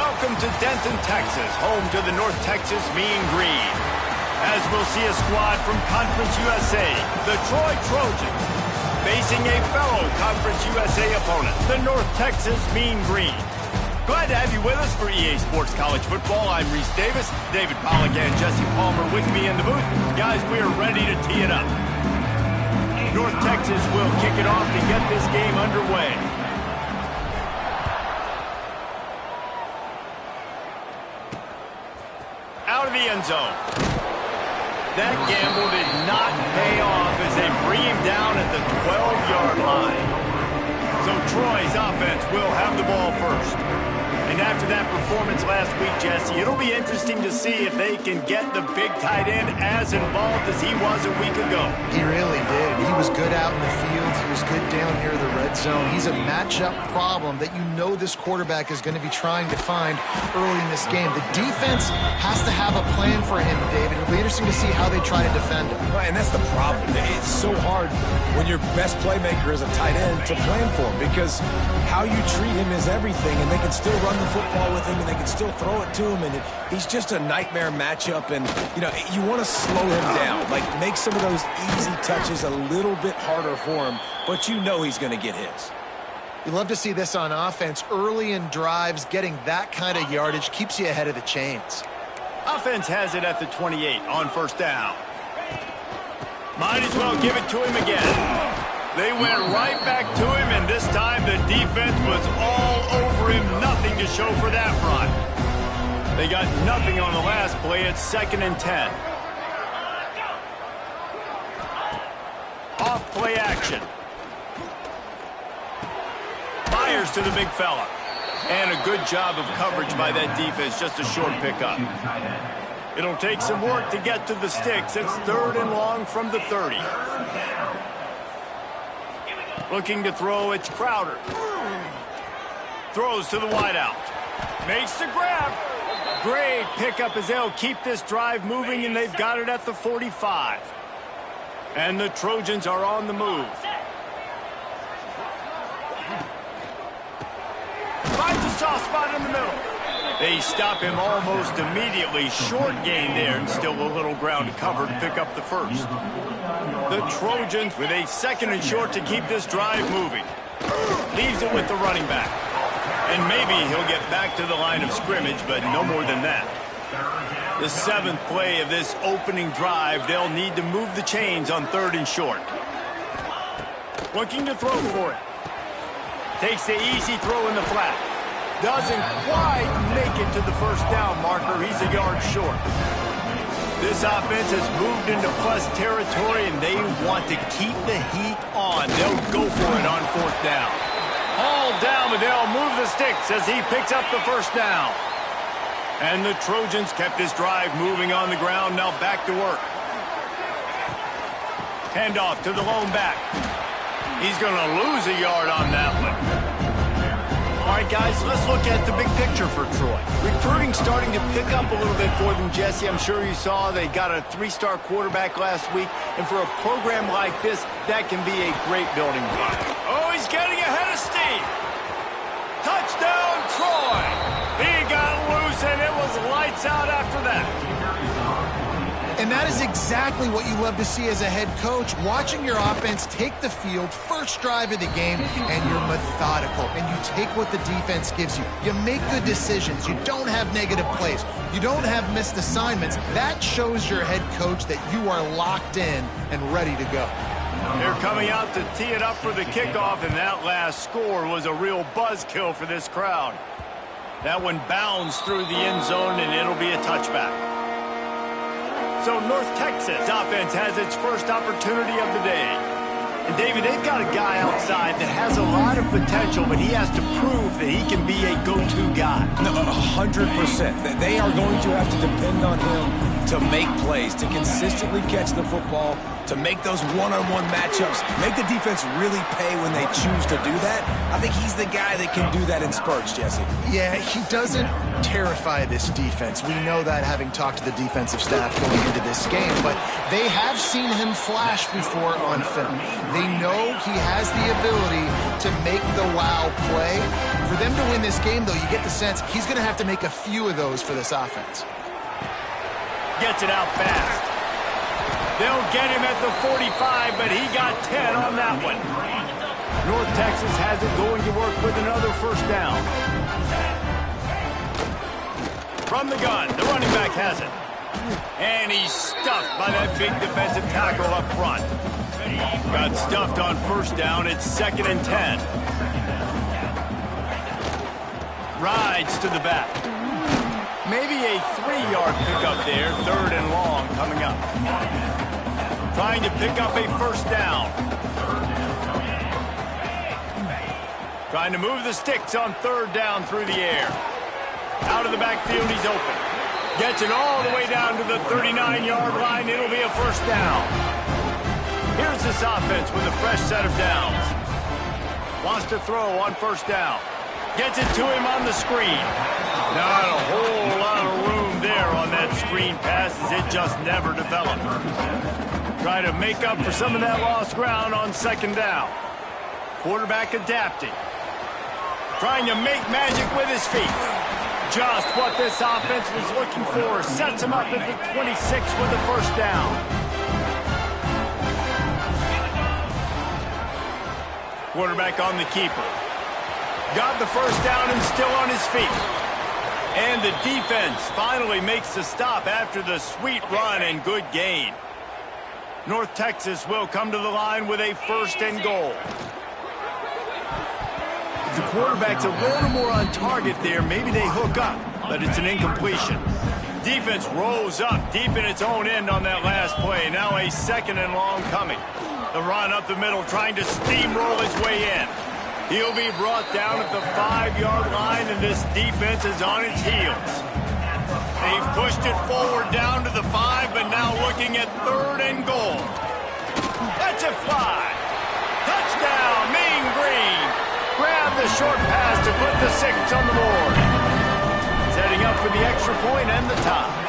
Welcome to Denton, Texas, home to the North Texas Mean Green. As we'll see a squad from Conference USA, the Troy Trojans, facing a fellow Conference USA opponent, the North Texas Mean Green. Glad to have you with us for EA Sports College Football. I'm Reese Davis, David Pollack and Jesse Palmer with me in the booth. Guys, we are ready to tee it up. North Texas will kick it off to get this game underway. Out of the end zone. That gamble did not pay off as they bring him down at the 12-yard line. So Troy's offense will have the ball first. And after that performance last week, Jesse, it'll be interesting to see if they can get the big tight end as involved as he was a week ago. He really did. He was good out in the field. He was good down near the red zone. He's a matchup problem that you know this quarterback is going to be trying to find early in this game. The defense has to have a plan for him, David. It'll be interesting to see how they try to defend him. Right, and that's the problem. It's so hard when your best playmaker is a tight end to plan for him, because how you treat him is everything, and they can still run the football with him, and they can still throw it to him, and he's just a nightmare matchup. And you know, you want to slow him down, like make some of those easy touches a little bit harder for him, but you know he's going to get his. You love to see this on offense. Early in drives, getting that kind of yardage keeps you ahead of the chains. Offense has it at the 28 on first down. Might as well give it to him again. They went right back to him, and this time the defense was all over him. Nothing to show for that run. They got nothing on the last play. It's 2nd and 10. Off play action. Fires to the big fella. And a good job of coverage by that defense. Just a short pickup. It'll take some work to get to the sticks. It's 3rd and long from the 30. Looking to throw, it's Crowder. Throws to the wideout. Makes the grab. Great pickup as they'll keep this drive moving, and they've got it at the 45. And the Trojans are on the move. Finds a soft spot in the middle. They stop him almost immediately. Short gain there, and still a little ground to cover to pick up the first. The Trojans with a 2nd and short to keep this drive moving. Leaves it with the running back. And maybe he'll get back to the line of scrimmage, but no more than that. The 7th play of this opening drive, they'll need to move the chains on 3rd and short. Looking to throw for it. Takes the easy throw in the flat. Doesn't quite make it to the first down marker. He's a yard short. This offense has moved into plus territory, and they want to keep the heat on. They'll go for it on 4th down. All down, but they'll move the sticks as he picks up the first down. And the Trojans kept this drive moving on the ground. Now back to work. Handoff to the lone back. He's going to lose a yard on that one. All right, guys, let's look at the big picture for Troy. Recruiting starting to pick up a little bit for them, Jesse. I'm sure you saw they got a 3-star quarterback last week. And for a program like this, that can be a great building block. Oh, he's getting ahead of steam. Touchdown, Troy. He got loose, and it was lights out after that. And that is exactly what you love to see as a head coach, watching your offense take the field, first drive of the game, and you're methodical, and you take what the defense gives you. You make good decisions. You don't have negative plays. You don't have missed assignments. That shows your head coach that you are locked in and ready to go. They're coming out to tee it up for the kickoff, and that last score was a real buzzkill for this crowd. That one bounds through the end zone, and it'll be a touchback. So North Texas offense has its first opportunity of the day. And David, they've got a guy outside that has a lot of potential, but he has to prove that he can be a go-to guy. No, 100%. They are going to have to depend on him to make plays, to consistently catch the football, to make those one-on-one matchups, make the defense really pay when they choose to do that. I think he's the guy that can do that in spurts, Jesse. Yeah, he doesn't terrify this defense. We know that, having talked to the defensive staff going into this game, but they have seen him flash before on film. They know he has the ability to make the wow play. For them to win this game, though, you get the sense he's going to have to make a few of those for this offense. Gets it out fast. They'll get him at the 45, but he got 10 on that one. North Texas has it going to work with another first down. From the gun, the running back has it. And he's stuffed by that big defensive tackle up front. Got stuffed on first down. It's 2nd and 10. Rides to the back. Maybe a 3-yard pickup there. 3rd and long coming up. Trying to pick up a first down. Trying to move the sticks on 3rd down through the air. Out of the backfield, he's open. Gets it all the way down to the 39-yard line. It'll be a first down. Here's this offense with a fresh set of downs. Wants to throw on first down. Gets it to him on the screen. Not a whole lot of room there on that screen pass as it just never developed. Try to make up for some of that lost ground on 2nd down. Quarterback adapting. Trying to make magic with his feet. Just what this offense was looking for. Sets him up at the 26 with the first down. Quarterback on the keeper. Got the first down and still on his feet. And the defense finally makes the stop after the sweet run and good gain. North Texas will come to the line with a 1st and goal. The quarterback's a little more on target there. Maybe they hook up, but it's an incompletion. Defense rolls up deep in its own end on that last play. Now a 2nd and long coming. The run up the middle, trying to steamroll his way in. He'll be brought down at the 5-yard line, and this defense is on its heels. They've pushed it forward down to the 5, but now looking at 3rd and goal. That's a fly. Touchdown, Mean Green. Grab the short pass to put the 6 on the board. Setting up for the extra point and the tie.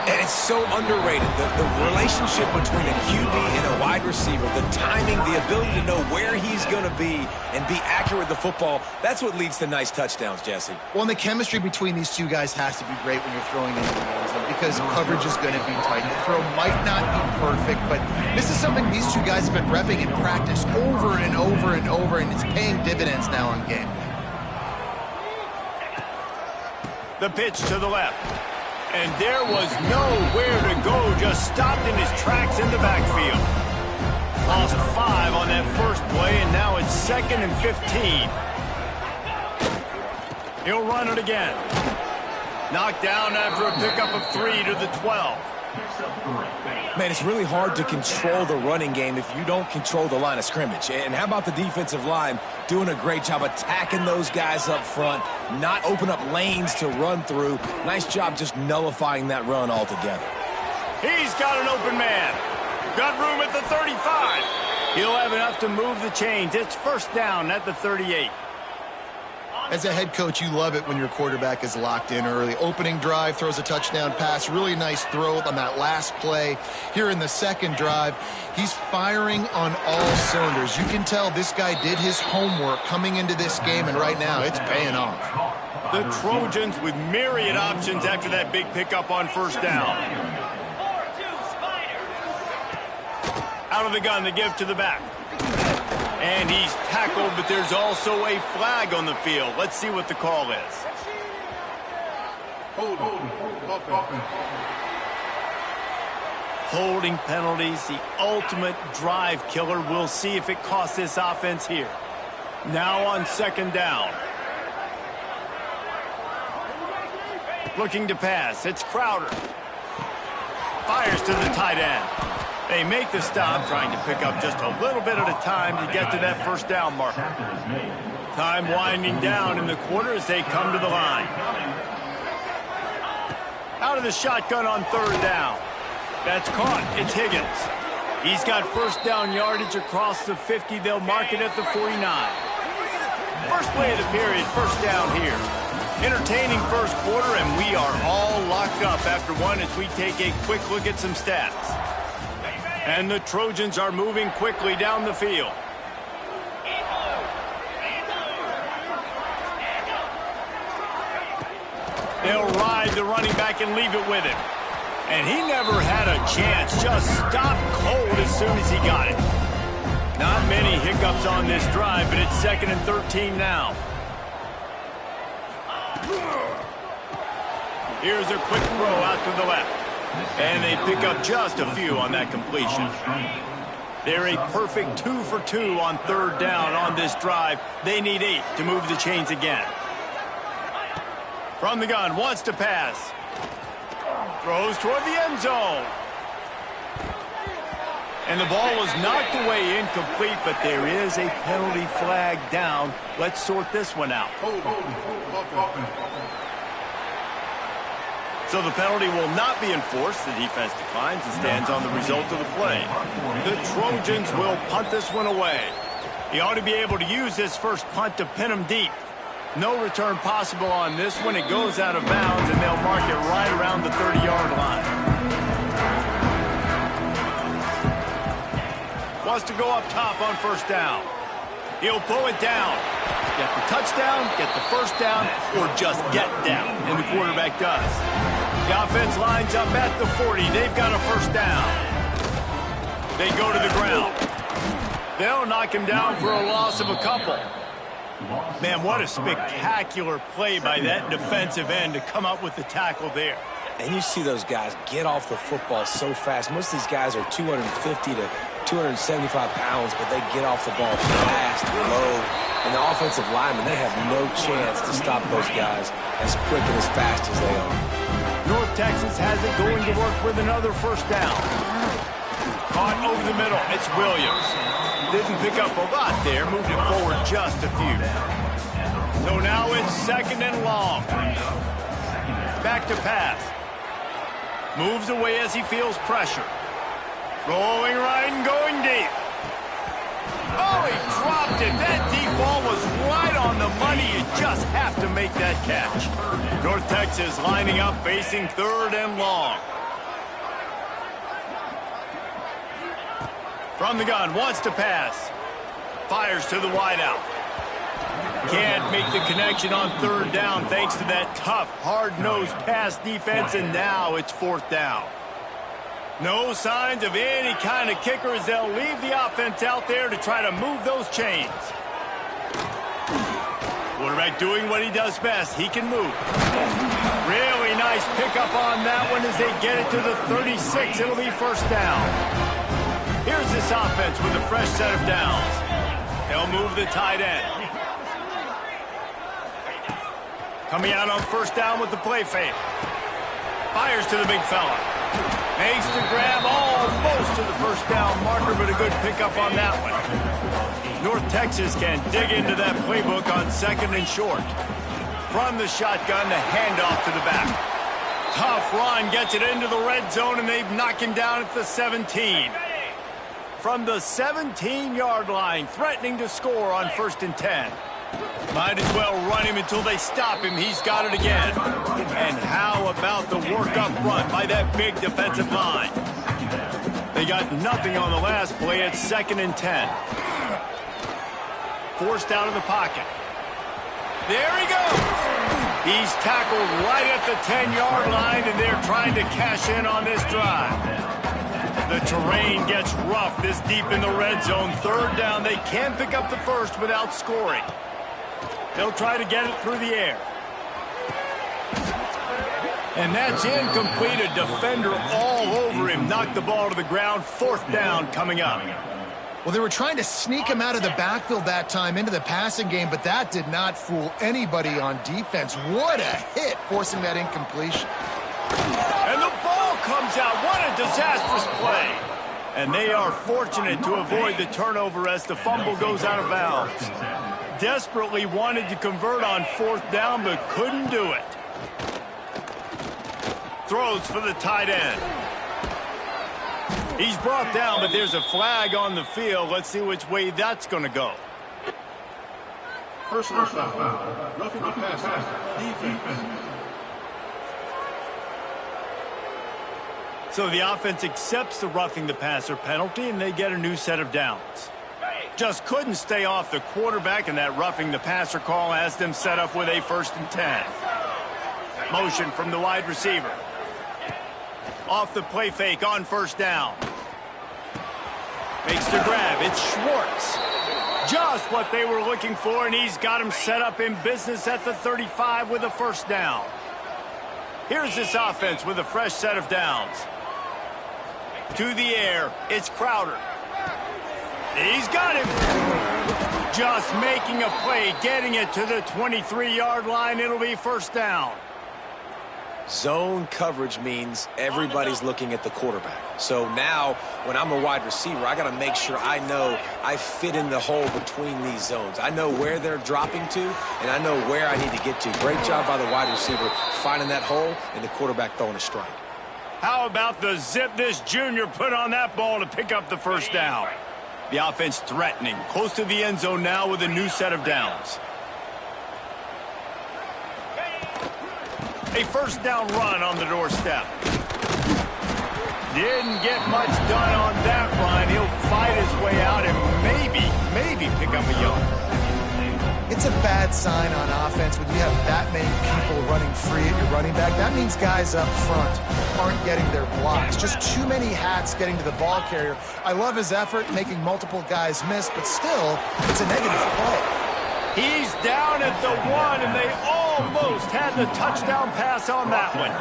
And it's so underrated, the relationship between a QB and a wide receiver, the timing, the ability to know where he's going to be and be accurate with the football, that's what leads to nice touchdowns, Jesse. Well, and the chemistry between these two guys has to be great when you're throwing into the end zone because coverage is going to be tight. The throw might not be perfect, but this is something these two guys have been repping in practice over and over and over, and it's paying dividends now in game. The pitch to the left. And there was nowhere to go, just stopped in his tracks in the backfield. Lost 5 on that first play, and now it's 2nd and 15. He'll run it again. Knocked down after a pickup of 3 to the 12. Man, it's really hard to control the running game if you don't control the line of scrimmage. And how about the defensive line doing a great job attacking those guys up front, not open up lanes to run through. Nice job just nullifying that run altogether. He's got an open man. Got room at the 35. He'll have enough to move the chains. It's first down at the 38. As a head coach, you love it when your quarterback is locked in early. Opening drive, throws a touchdown pass. Really nice throw on that last play. Here in the 2nd drive, he's firing on all cylinders. You can tell this guy did his homework coming into this game, and right now it's paying off. The Trojans with myriad options after that big pickup on first down. Out of the gun, the give to the back. And he's tackled, but there's also a flag on the field. Let's see what the call is. Holding penalties, the ultimate drive killer. We'll see if it costs this offense here. Now on 2nd down. Looking to pass. It's Crowder. Fires to the tight end. They make the stop, trying to pick up just a little bit at a time to get to that first down marker. Time winding down in the quarter as they come to the line. Out of the shotgun on 3rd down. That's caught. It's Higgins. He's got first down yardage across the 50. They'll mark it at the 49. First play of the period, first down here. Entertaining first quarter, and we are all locked up after one as we take a quick look at some stats. And the Trojans are moving quickly down the field. They'll ride the running back and leave it with him. And he never had a chance. Just stopped cold as soon as he got it. Not many hiccups on this drive, but it's 2nd and 13 now. Here's a quick throw out to the left. And they pick up just a few on that completion. They're a perfect 2 for 2 on 3rd down on this drive. They need 8 to move the chains again. From the gun, wants to pass. Throws toward the end zone. And the ball was knocked away incomplete, but there is a penalty flag down. Let's sort this one out. So the penalty will not be enforced. The defense declines and stands on the result of the play. The Trojans will punt this one away. He ought to be able to use this first punt to pin him deep. No return possible on this one. It goes out of bounds, and they'll mark it right around the 30-yard line. Wants to go up top on 1st down. He'll pull it down. Get the touchdown, get the 1st down, or just get down, and the quarterback does. The offense lines up at the 40. They've got a 1st down. They go to the ground. They'll knock him down for a loss of a couple. Man, what a spectacular play by that defensive end to come up with the tackle there. And you see those guys get off the football so fast. Most of these guys are 250 to 275 pounds, but they get off the ball fast and low. And the offensive linemen, they have no chance to stop those guys as quick and as fast as they are. North Texas has it going to work with another 1st down. Caught over the middle. It's Williams. Didn't pick up a lot there. Moved it forward just a few. So now it's 2nd and long. Back to pass. Moves away as he feels pressure. Rolling right and going deep. Oh, he dropped it. That deep ball was right on the money. You just have to make that catch. North Texas lining up, facing 3rd and long. From the gun, wants to pass. Fires to the wideout. Can't make the connection on 3rd down thanks to that tough, hard-nosed pass defense, and now it's 4th down. No signs of any kind of kickers. They'll leave the offense out there to try to move those chains. Quarterback doing what he does best. He can move. Really nice pickup on that one as they get it to the 36. It'll be 1st down. Here's this offense with a fresh set of downs. They'll move the tight end. Coming out on 1st down with the play fake. Fires to the big fella. Makes the grab almost to the 1st down marker, but a good pickup on that one. North Texas can dig into that playbook on 2nd and short. From the shotgun, the handoff to the back. Tough run, gets it into the red zone, and they've knocked him down at the 17. From the 17-yard line, threatening to score on 1st and 10. Might as well run him until they stop him. He's got it again. And how about the work up front by that big defensive line? They got nothing on the last play at 2nd and 10. Forced out of the pocket. There he goes. He's tackled right at the 10-yard line, and they're trying to cash in on this drive. The terrain gets rough this deep in the red zone. 3rd down. They can't pick up the 1st without scoring. They'll try to get it through the air. And that's incomplete. A defender all over him. Knocked the ball to the ground. 4th down coming up. Well, they were trying to sneak him out of the backfield that time into the passing game, but that did not fool anybody on defense. What a hit, forcing that incompletion. And the ball comes out. What a disastrous play. And they are fortunate to avoid the turnover as the fumble goes out of bounds. Desperately wanted to convert on 4th down, but couldn't do it. Throws for the tight end. He's brought down, but there's a flag on the field. Let's see which way that's going to go. Personal foul. Roughing the passer. Defense. So the offense accepts the roughing the passer penalty, and they get a new set of downs. Just couldn't stay off the quarterback, and that roughing the passer call has them set up with a 1st and 10. Motion from the wide receiver. Off the play fake on first down. Makes the grab. It's Schwartz. Just what they were looking for, and he's got him set up in business at the 35 with a first down. Here's this offense with a fresh set of downs. To the air, it's Crowder. He's got him. Just making a play, getting it to the 23-yard line. It'll be first down. Zone coverage means everybody's looking at the quarterback. So now, when I'm a wide receiver, I got to make sure I know I fit in the hole between these zones. I know where they're dropping to, and I know where I need to get to. Great job by the wide receiver finding that hole and the quarterback throwing a strike. How about the zip this junior put on that ball to pick up the first down? The offense threatening, close to the end zone now with a new set of downs. A first down run on the doorstep. Didn't get much done on that run. He'll fight his way out and maybe pick up a yard. It's a bad sign on offense when you have that many people running free at your running back. That means guys up front aren't getting their blocks. Just too many hats getting to the ball carrier. I love his effort, making multiple guys miss, but still, it's a negative play. He's down at the 1, and they almost had the touchdown pass on that one.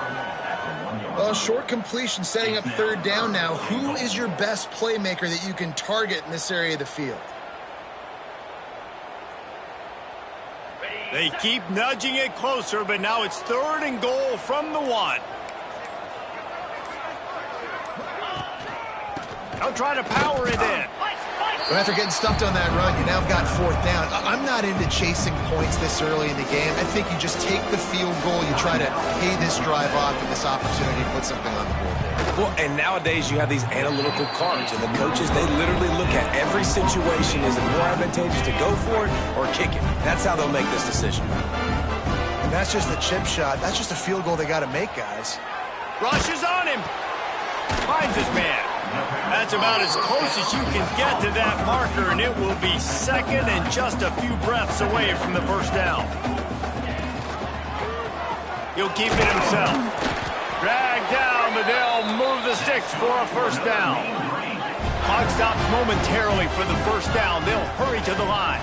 Well, short completion setting up third down now. Who is your best playmaker that you can target in this area of the field? They keep nudging it closer, but now it's third and goal from the 1. They'll try to power it in. So after getting stuffed on that run, you now have got fourth down. I'm not into chasing points this early in the game. I think you just take the field goal. You try to pay this drive off with this opportunity to put something on the board there. Well, and nowadays you have these analytical cards, and the coaches, they literally look at every situation. Is it more advantageous to go for it or kick it? That's how they'll make this decision. And that's just the chip shot. That's just a field goal they got to make, guys. Rushes on him. Finds his man. That's about as close as you can get to that marker, and it will be second and just a few breaths away from the first down. He'll keep it himself. Dragged down, but they'll move the sticks for a first down. Clock stops momentarily for the first down. They'll hurry to the line.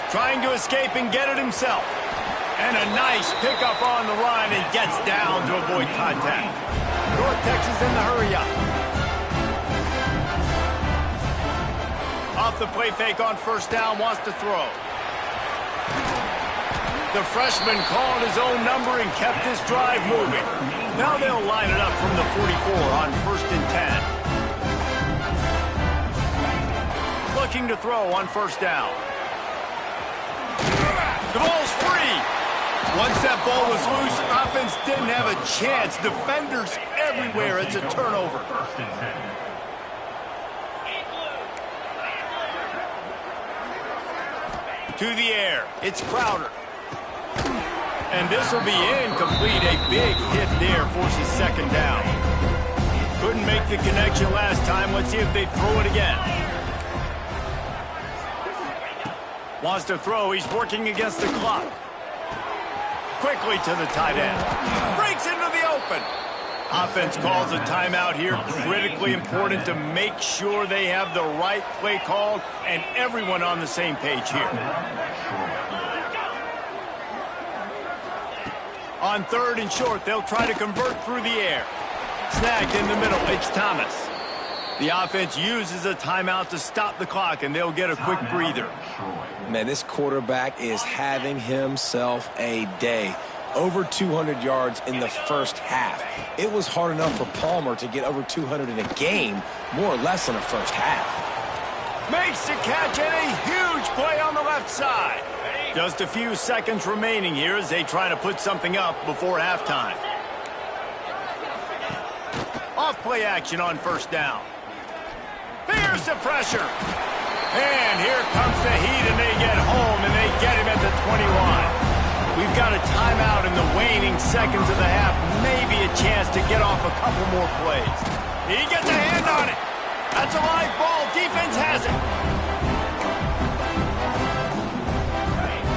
Trying to escape and get it himself. And a nice pickup on the run and gets down to avoid contact. North Texas in the hurry-up. Off the play fake on first down, wants to throw. The freshman called his own number and kept this drive moving. Now they'll line it up from the 44 on first and 10. Looking to throw on first down. The ball's free. Once that ball was loose, offense didn't have a chance. Defenders everywhere. It's a turnover. To the air, it's Crowder. And this will be incomplete. A big hit there forces second down. Couldn't make the connection last time. Let's see if they throw it again. Wants to throw. He's working against the clock. Quickly to the tight end. Breaks into the open. Offense calls a timeout here. Critically important to make sure they have the right play called and everyone on the same page here. On third and short, they'll try to convert through the air. Snagged in the middle, it's Thomas. The offense uses a timeout to stop the clock, and they'll get a quick breather. Man, this quarterback is having himself a day. Over 200 yards in the first half. It was hard enough for Palmer to get over 200 in a game, more or less in the first half. Makes the catch and a huge play on the left side. Just a few seconds remaining here as they try to put something up before halftime. Off play action on first down. Here's the pressure. And here comes the heat, and they get home, and they get him at the 21. We've got a timeout in the waning seconds of the half. Maybe a chance to get off a couple more plays. He gets a hand on it. That's a live ball. Defense has it.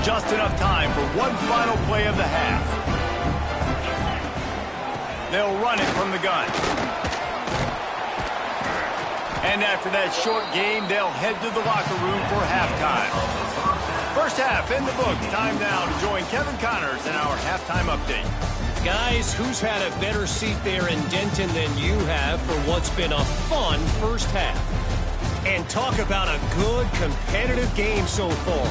Just enough time for one final play of the half. They'll run it from the gun. And after that short game, they'll head to the locker room for halftime. First half in the books. Time now to join Kevin Connors in our halftime update. Guys, who's had a better seat there in Denton than you have for what's been a fun first half? And talk about a good competitive game so far.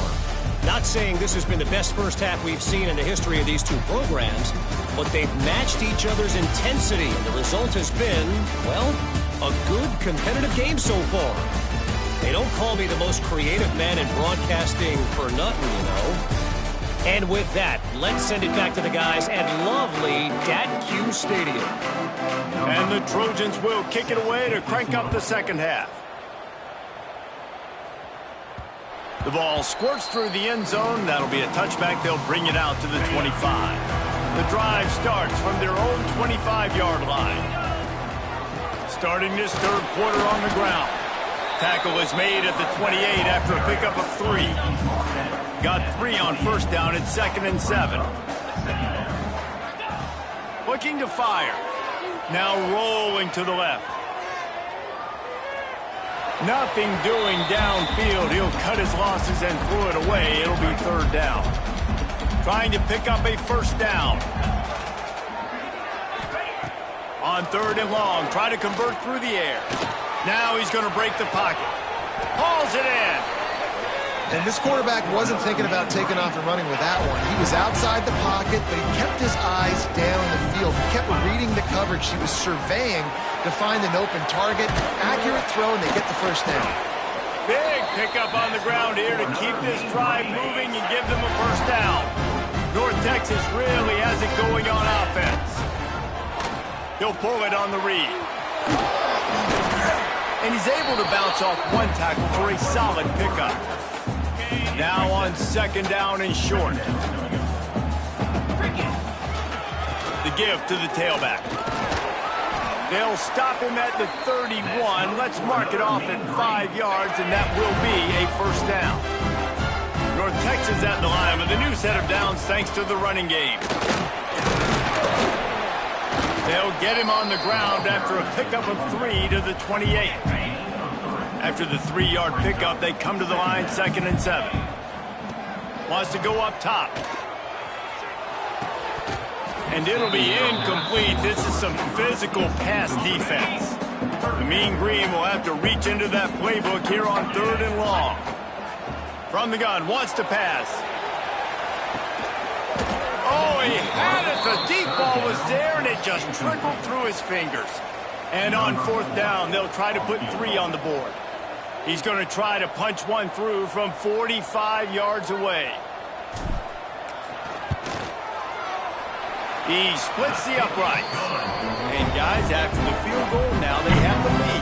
Not saying this has been the best first half we've seen in the history of these two programs, but they've matched each other's intensity, and the result has been, well, a good competitive game so far. They don't call me the most creative man in broadcasting for nothing, you know. And with that, let's send it back to the guys at lovely Dat-Q Stadium. And the Trojans will kick it away to crank up the second half. The ball squirts through the end zone. That'll be a touchback. They'll bring it out to the 25. The drive starts from their own 25-yard line. Starting this third quarter on the ground. Tackle is made at the 28 after a pickup of 3. Got 3 on first down at 2nd and 7. Looking to fire. Now rolling to the left. Nothing doing downfield. He'll cut his losses and throw it away. It'll be third down. Trying to pick up a first down. On 3rd and long, try to convert through the air. Now he's going to break the pocket. Hauls it in. And this quarterback wasn't thinking about taking off and running with that one. He was outside the pocket, but he kept his eyes down the field. He kept reading the coverage. He was surveying to find an open target. Accurate throw, and they get the first down. Big pickup on the ground here to keep this drive moving and give them a first down. North Texas really has it going on offense. He'll pull it on the read. And he's able to bounce off one tackle for a solid pickup. Now on 2nd down and short. The give to the tailback. They'll stop him at the 31. Let's mark it off at 5 yards, and that will be a first down. North Texas at the line with a new set of downs thanks to the running game. They'll get him on the ground after a pickup of 3 to the 28. After the 3-yard pickup, they come to the line 2nd and 7. Wants to go up top. And it'll be incomplete. This is some physical pass defense. The Mean Green will have to reach into that playbook here on 3rd and long. From the gun, wants to pass. Oh, he had it. The deep ball was there, and it just trickled through his fingers. And on 4th down, they'll try to put 3 on the board. He's going to try to punch one through from 45 yards away. He splits the uprights. And guys, after the field goal, now they have the lead.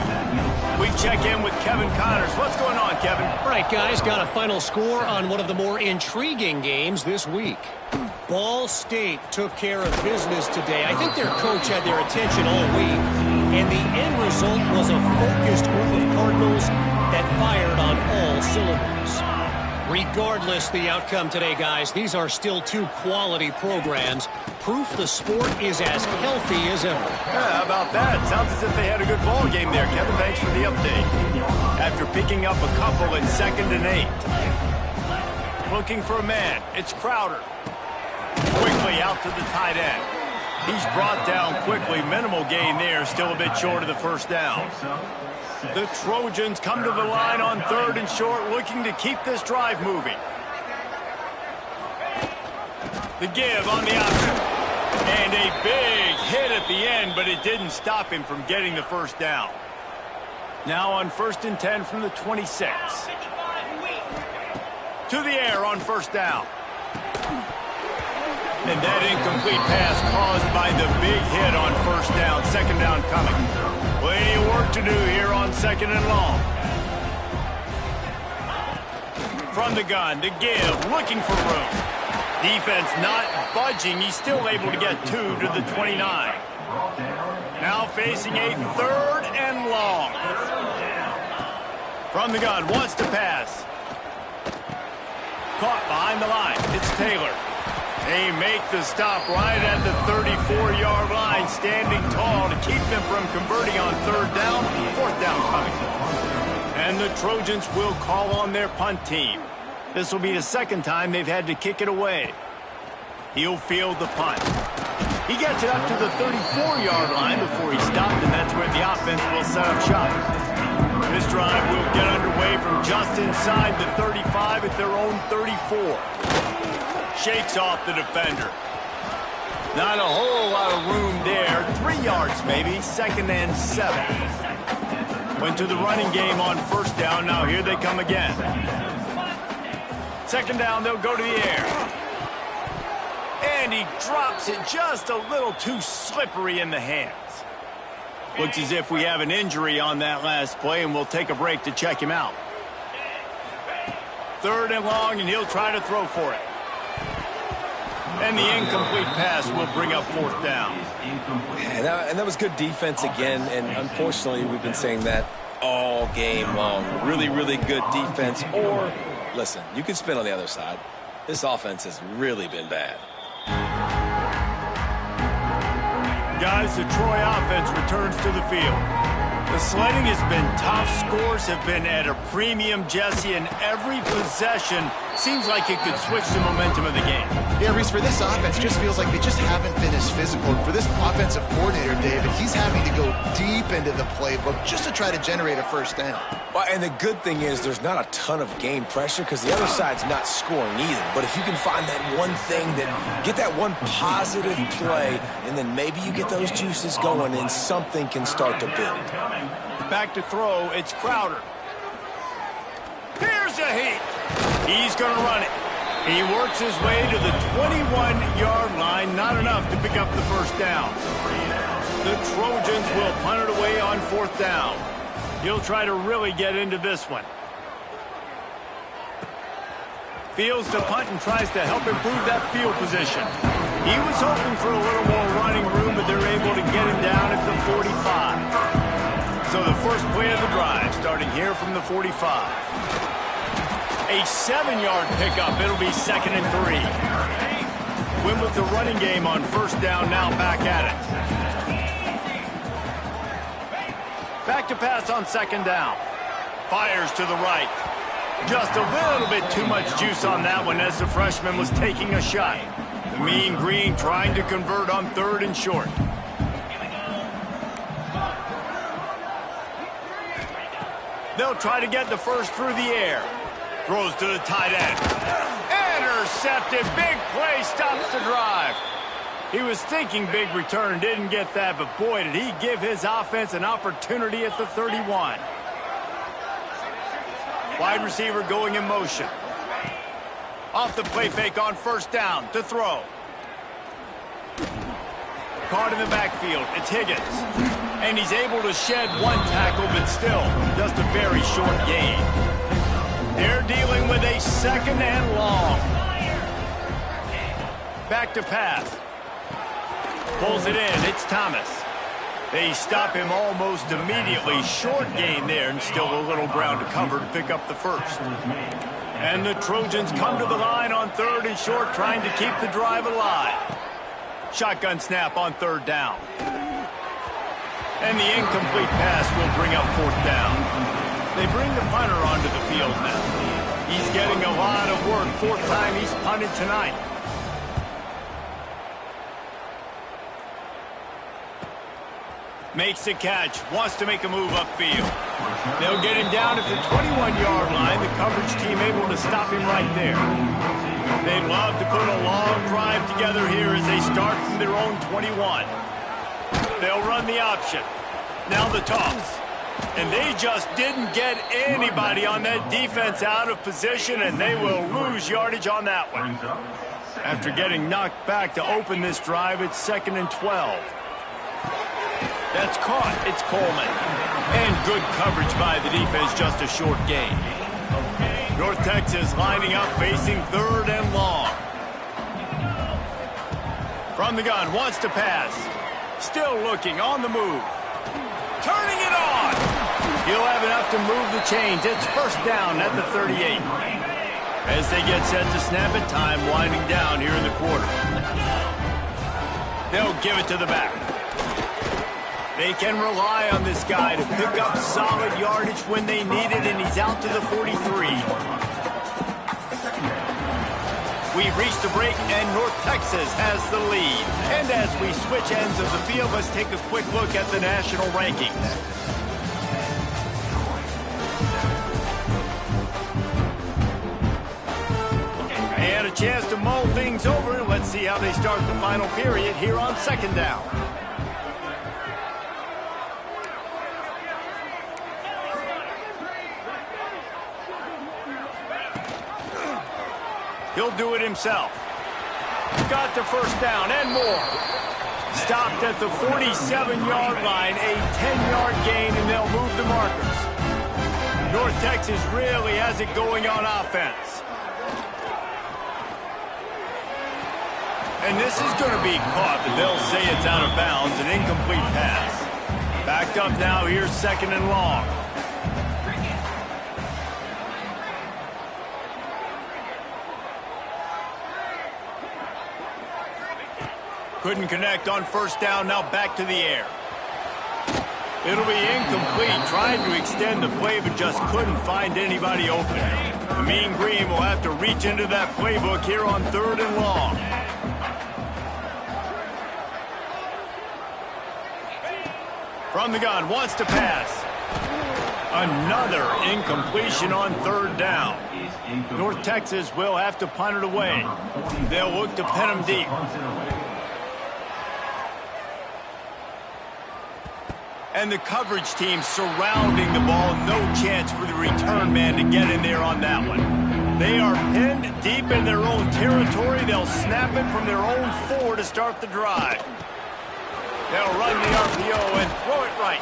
We check in with Kevin Connors. What's going on, Kevin? All right, guys, got a final score on one of the more intriguing games this week. Ball State took care of business today. I think their coach had their attention all week, and the end result was a focused group of Cardinals that fired on all cylinders. Regardless the outcome today, guys, these are still 2 quality programs. Proof the sport is as healthy as ever. Yeah, how about that? Sounds as if they had a good ball game there. Kevin, thanks for the update. After picking up a couple in 2nd and 8. Looking for a man. It's Crowder. Quickly out to the tight end. He's brought down quickly. Minimal gain there. Still a bit short of the first down. The Trojans come to the line on 3rd and short, looking to keep this drive moving. The give on the option. And a big hit at the end, but it didn't stop him from getting the first down. Now on 1st and 10 from the 26. To the air on 1st down. And that incomplete pass caused by the big hit on 1st down. 2nd down coming. Plenty of work to do here on 2nd and long. From the gun, the give, looking for room. Defense not budging. He's still able to get 2 to the 29. Now facing a 3rd and long. From the gun, wants to pass. Caught behind the line. It's Taylor. They make the stop right at the 34-yard line, standing tall to keep them from converting on third down. Fourth down coming. And the Trojans will call on their punt team. This will be the second time they've had to kick it away. He'll field the punt. He gets it up to the 34-yard line before he stopped, and that's where the offense will set up shop. This drive will get underway from just inside the 35 at their own 34. Shakes off the defender. Not a whole lot of room there. 3 yards maybe. Second and 7. Went to the running game on first down. Now here they come again. Second down, they'll go to the air. And he drops it just a little too slippery in the hands. Looks as if we have an injury on that last play, and we'll take a break to check him out. Third and long, and he'll try to throw for it. And the incomplete pass will bring up fourth down. And that was good defense again, and unfortunately we've been saying that all game long. Really, really good defense. Or, listen, you can spin on the other side. This offense has really been bad. Guys, the Troy offense returns to the field. The sledding has been tough. Scores have been at a premium, Jesse, and every possession seems like it could switch the momentum of the game. Yeah, Reese, for this offense, just feels like they just haven't been as physical. And for this offensive coordinator, David, he's having to go deep into the playbook just to try to generate a first down. Well, and the good thing is there's not a ton of game pressure because the other side's not scoring either. But if you can find that one thing, get that one positive play, and then maybe you get those juices going and something can start to build. Back to throw, it's Crowder. Here's a heat. He's going to run it. He works his way to the 21-yard line, not enough to pick up the first down. The Trojans will punt it away on fourth down. He'll try to really get into this one. Fields the punt and tries to help improve that field position. He was hoping for a little more running room, but they're able to get him down at the 45. So the first play of the drive, starting here from the 45. A 7-yard pickup. It'll be second and 3. Win with the running game on first down, now back at it. Back to pass on second down. Fires to the right. Just a little bit too much juice on that one as the freshman was taking a shot. The Mean Green trying to convert on third and short. They'll try to get the first through the air. Throws to the tight end. Intercepted. Big play stops the drive. He was thinking big return, didn't get that, but boy, did he give his offense an opportunity at the 31. Wide receiver going in motion. Off the play fake on first down to throw. Caught in the backfield. It's Higgins. And he's able to shed one tackle, but still just a very short gain. They're dealing with a second and long. Back to pass. Pulls it in. It's Thomas. They stop him almost immediately. Short gain there, and still a little ground to cover to pick up the first. And the Trojans come to the line on third and short, trying to keep the drive alive. Shotgun snap on third down. And the incomplete pass will bring up fourth down. They bring the punter onto the field now. He's getting a lot of work. Fourth time he's punted tonight. Makes the catch. Wants to make a move upfield. They'll get him down at the 21-yard line. The coverage team able to stop him right there. They'd love to put a long drive together here as they start from their own 21. They'll run the option. Now the toss. And they just didn't get anybody on that defense out of position, and they will lose yardage on that one. After getting knocked back to open this drive, it's second and 12. That's caught. It's Coleman. And good coverage by the defense, just a short gain. North Texas lining up, facing third and long. From the gun, wants to pass. Still looking, on the move. Turning it on! He'll have enough to move the chains. It's first down at the 38. As they get set to snap it, time winding down here in the quarter. They'll give it to the back. They can rely on this guy to pick up solid yardage when they need it, and he's out to the 43. We've reached the break, and North Texas has the lead. And as we switch ends of the field, let's take a quick look at the national rankings. And a chance to mull things over. Let's see how they start the final period here on second down. He'll do it himself. Got the first down and more. Stopped at the 47-yard line, a 10-yard gain, and they'll move the markers. North Texas really has it going on offense. And this is going to be caught, but they'll say it's out of bounds, an incomplete pass. Backed up now, here's second and long. Couldn't connect on first down, now back to the air. It'll be incomplete, tried to extend the play, but just couldn't find anybody open. The Mean Green will have to reach into that playbook here on third and long. From the gun, wants to pass. Another incompletion on third down. North Texas will have to punt it away. They'll look to pin him deep. And the coverage team surrounding the ball. No chance for the return man to get in there on that one. They are pinned deep in their own territory. They'll snap it from their own 4 to start the drive. They'll run the RPO and throw it right.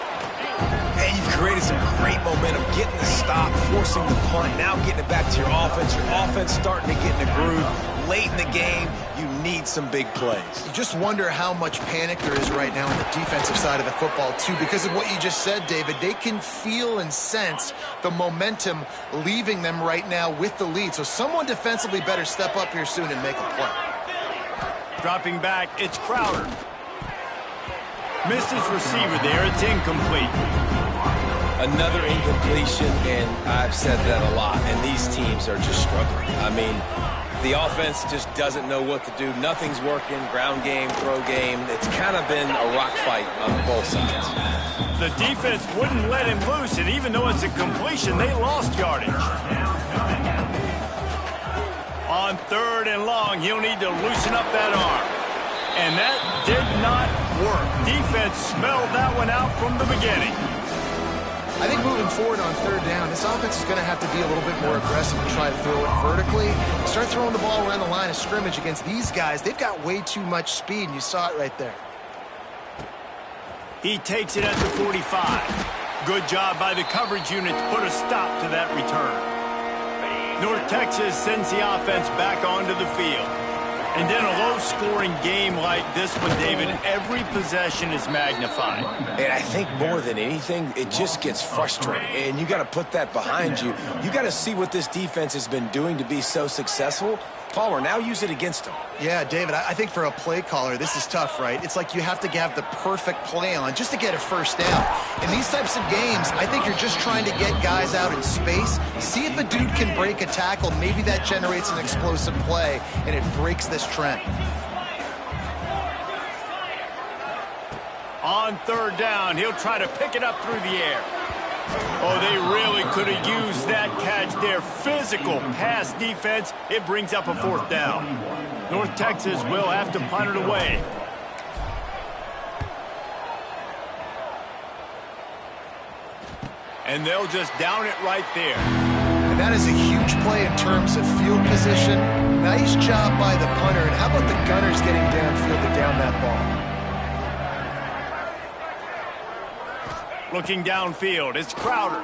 And you've created some great momentum, getting the stop, forcing the punt, now getting it back to your offense. Your offense starting to get in a groove. Late in the game, you need some big plays. You just wonder how much panic there is right now on the defensive side of the football, too, because of what you just said, David. They can feel and sense the momentum leaving them right now with the lead. So someone defensively better step up here soon and make a play. Dropping back, it's Crowder. Missed his receiver there, it's incomplete. Another incompletion, and I've said that a lot, and these teams are just struggling. I mean, the offense just doesn't know what to do. Nothing's working, ground game, throw game. It's kind of been a rock fight on both sides. The defense wouldn't let him loose, and even though it's a completion, they lost yardage. On third and long, he'll need to loosen up that arm. And that did not work. Defense smelled that one out from the beginning. I think moving forward on third down, this offense is going to have to be a little bit more aggressive and try to throw it vertically. Start throwing the ball around the line of scrimmage against these guys. They've got way too much speed, and you saw it right there. He takes it at the 45. Good job by the coverage unit to put a stop to that return. North Texas sends the offense back onto the field. And in a low-scoring game like this one, David, every possession is magnified. And I think more than anything, it just gets frustrating. And you got to put that behind you. You got to see what this defense has been doing to be so successful. Palmer, now use it against them. Yeah, David, I think for a play caller, this is tough, right? It's like you have to have the perfect play on just to get a first down. In these types of games, I think you're just trying to get guys out in space, see if a dude can break a tackle. Maybe that generates an explosive play, and it breaks this trend. On third down, he'll try to pick it up through the air. Oh, they really could have used that catch there. Physical pass defense. It brings up a fourth down. North Texas will have to punt it away. And they'll just down it right there. And that is a huge play in terms of field position. Nice job by the punter. And how about the gunners getting downfield to down that ball? Looking downfield, it's Crowder.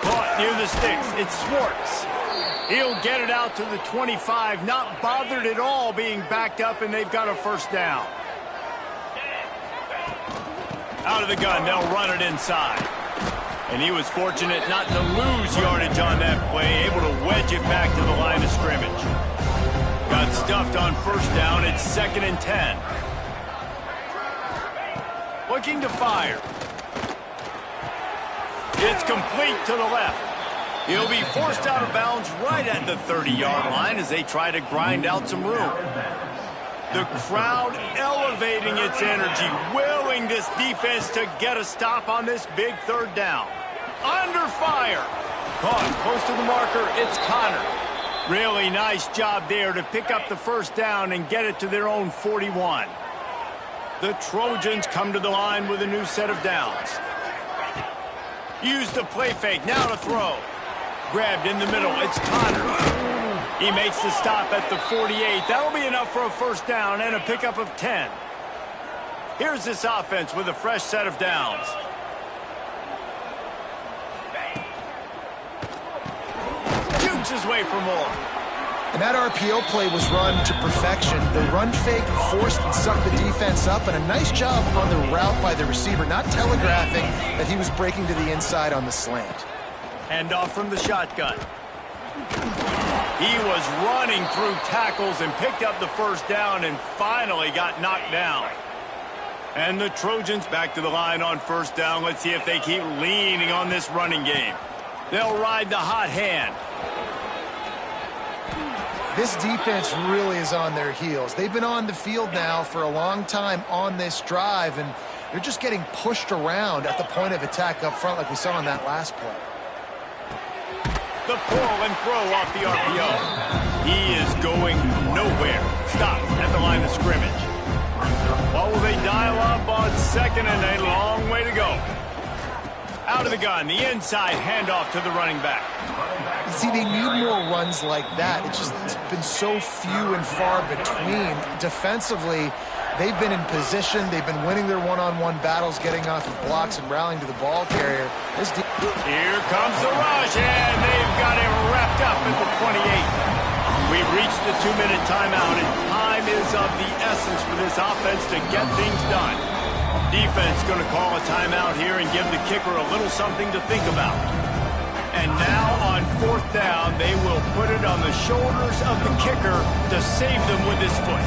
Caught near the sticks, it's Swartz. He'll get it out to the 25, not bothered at all being backed up, and they've got a first down. Out of the gun, they'll run it inside. And he was fortunate not to lose yardage on that play, able to wedge it back to the line of scrimmage. Got stuffed on first down. It's 2nd and 10. Looking to fire. It's complete to the left. He'll be forced out of bounds right at the 30-yard line as they try to grind out some room. The crowd elevating its energy, willing this defense to get a stop on this big 3rd down. Under fire. Caught close to the marker. It's Connor. Really nice job there to pick up the first down and get it to their own 41. The Trojans come to the line with a new set of downs. Use the play fake. Now to throw. Grabbed in the middle. It's Connor. He makes the stop at the 48. That'll be enough for a first down and a pickup of 10. Here's this offense with a fresh set of downs. Shoots his way for more. And that RPO play was run to perfection. The run fake forced and sucked the defense up, and a nice job on the route by the receiver, not telegraphing that he was breaking to the inside on the slant. Hand off from the shotgun. He was running through tackles and picked up the first down and finally got knocked down. And the Trojans back to the line on first down. Let's see if they keep leaning on this running game. They'll ride the hot hand. This defense really is on their heels. They've been on the field now for a long time on this drive, and they're just getting pushed around at the point of attack up front like we saw in that last play. The pull and throw off the RPO. He is going nowhere. Stop at the line of scrimmage. What will they dial up on 2nd and a long way to go? Out of the gun, the inside handoff to the running back. See, they need more runs like that. It's been so few and far between. Defensively, they've been in position. They've been winning their one-on-one battles, getting off of blocks and rallying to the ball carrier. Here comes the rush, and they've got him wrapped up at the 28. We've reached the 2-minute timeout, and time is of the essence for this offense to get things done. Defense going to call a timeout here and give the kicker a little something to think about. And now on 4th down, they will put it on the shoulders of the kicker to save them with his foot.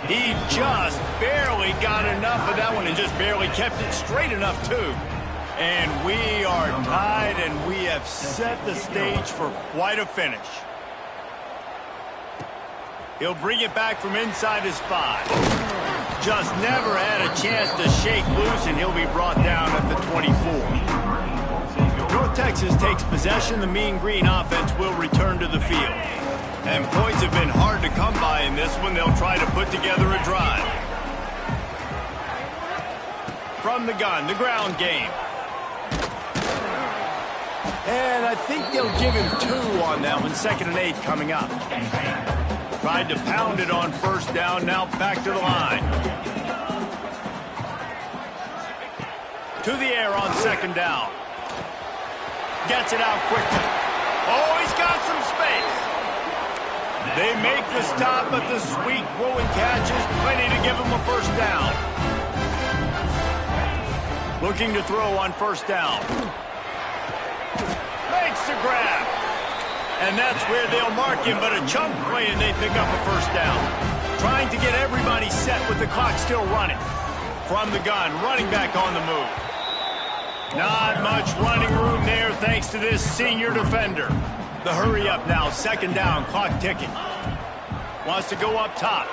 He just barely got enough of that one and just barely kept it straight enough, too. And we are tied, and we have set the stage for quite a finish. He'll bring it back from inside his 5. Just never had a chance to shake loose, and he'll be brought down at the 24. North Texas takes possession. The Mean Green offense will return to the field. And points have been hard to come by in this one. They'll try to put together a drive. From the gun, the ground game. And I think they'll give him 2 on that one. 2nd and 8 coming up. Tried to pound it on first down, now back to the line. To the air on 2nd down. Gets it out quickly. Oh, he's got some space. They make the stop, but the sweet rolling catch is plenty to give him a first down. Looking to throw on first down. Makes the grab. And that's where they'll mark him, but a chunk play and they pick up a first down. Trying to get everybody set with the clock still running. From the gun, running back on the move. Not much running room there thanks to this senior defender. The hurry up now, 2nd down, clock ticking. Wants to go up top.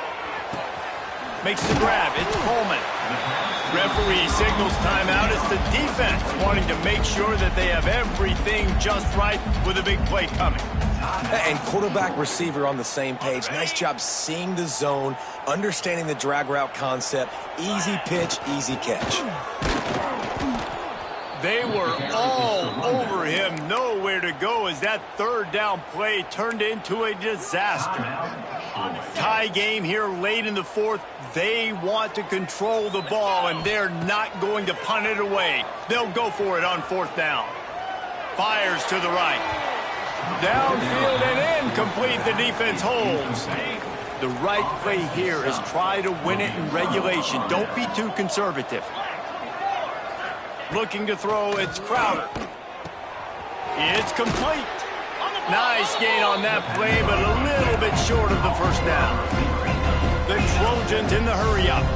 Makes the grab, it's Coleman. Referee signals timeout. It's the defense wanting to make sure that they have everything just right with a big play coming. And quarterback receiver on the same page. Nice job seeing the zone, understanding the drag route concept. Easy pitch, easy catch. They were all over him, nowhere to go as that 3rd down play turned into a disaster. Tie game here late in the 4th. They want to control the ball, and they're not going to punt it away. They'll go for it on 4th down. Fires to the right. Downfield and incomplete. The defense holds. The right play here is try to win it in regulation. Don't be too conservative. Looking to throw, it's Crowder. It's complete. Nice gain on that play, but a little bit short of the first down. The Trojans in the hurry-up.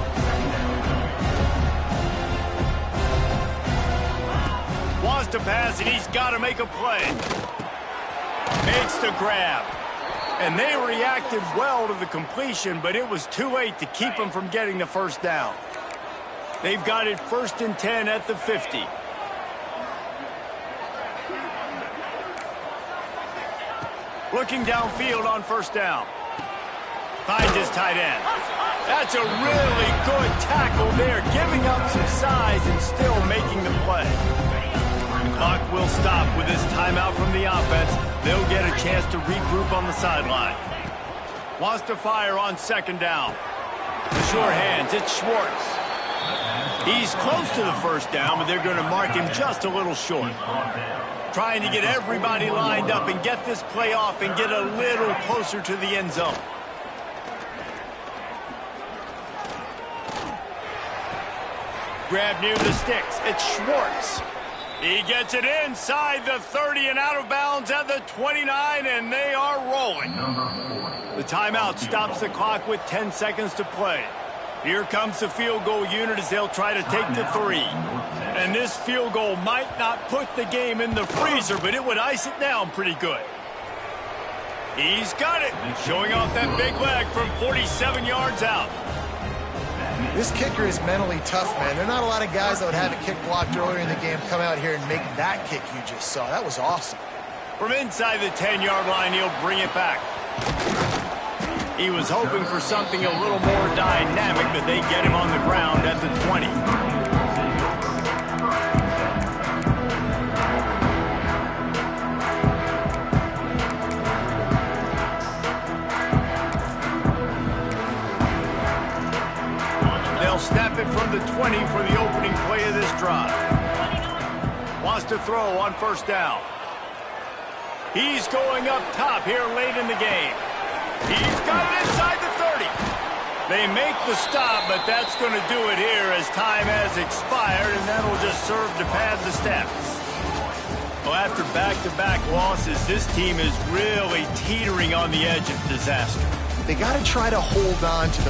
Wants to pass, and he's got to make a play. Makes the grab. And they reacted well to the completion, but it was too late to keep them from getting the first down. They've got it 1st and 10 at the 50. Looking downfield on first down. Finds his tight end. That's a really good tackle there, giving up some size and still making the play. The clock will stop with this timeout from the offense. They'll get a chance to regroup on the sideline. Wants to fire on 2nd down. The short hands, it's Schwartz. He's close to the first down, but they're going to mark him just a little short. Trying to get everybody lined up and get this play off and get a little closer to the end zone. Grab near the sticks. It's Schwartz. He gets it inside the 30 and out of bounds at the 29, and they are rolling. The timeout stops the clock with 10 seconds to play. Here comes the field goal unit as they'll try to take the 3. And this field goal might not put the game in the freezer, but it would ice it down pretty good. He's got it, showing off that big leg from 47 yards out. This kicker is mentally tough, man. There are not a lot of guys that would have a kick blocked earlier in the game come out here and make that kick you just saw. That was awesome. From inside the 10-yard line, he'll bring it back. He was hoping for something a little more dynamic, but they get him on the ground at the 20. They'll snap it from the 20 for the opening play of this drive. Wants to throw on first down. He's going up top here late in the game. He's got it inside the 30. They make the stop, but that's going to do it here as time has expired, and that'll just serve to pad the stats. Well, after back-to-back losses, this team is really teetering on the edge of disaster. They got to try to hold on to the